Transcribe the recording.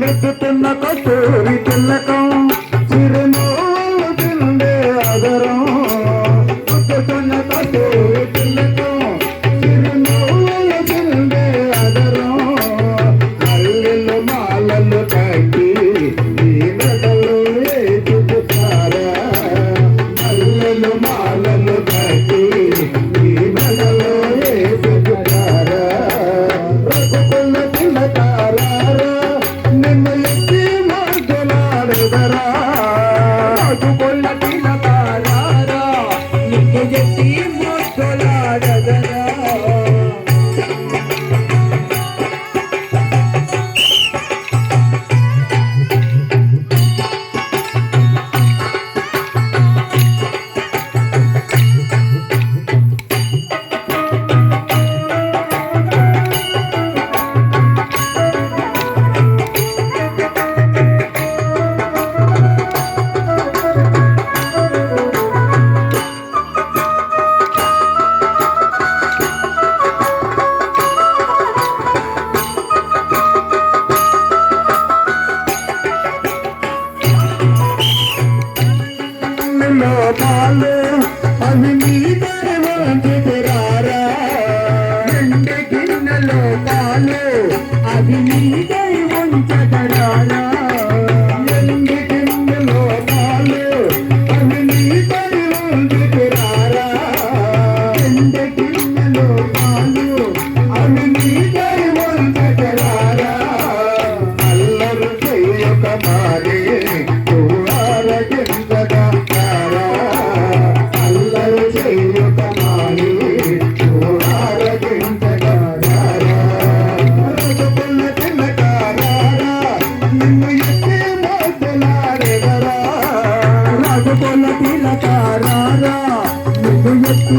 మెచ్చుతున్న కస్తూరి తిలకం చిరునవ్వులు తిండే అదరం మెచ్చుతున్న కస్తూరి తిలకం చిరునవ్వులు తిండే అదరం మల్లెలు మాలలు కట్టి ఈ మెడలో వేసుకుతారా మల్లెలు మాలలు కట్టి ఈ మెడలో వేసుకుతారా రఘుకుల తిలకారా నిన్ను ఎత్తి మార్గలాడెదరా రఘుకుల తిలకారా నిన్ను ఎత్తి మార్గలాడెదరా పాలు అవి నీదే వంచుకురారా రెండు గిన్నెలో పాలు అవి నీదే వంచగరారా రెండు గిన్నెలో పాలు అవి నీదే వంచుకురారా రెండు గిన్నెలో పాలు అవి నీదే వంచగరారా అల్లరు చెయ్యక మారే రఘుకుల తిలకారా నిన్ను ఎత్తి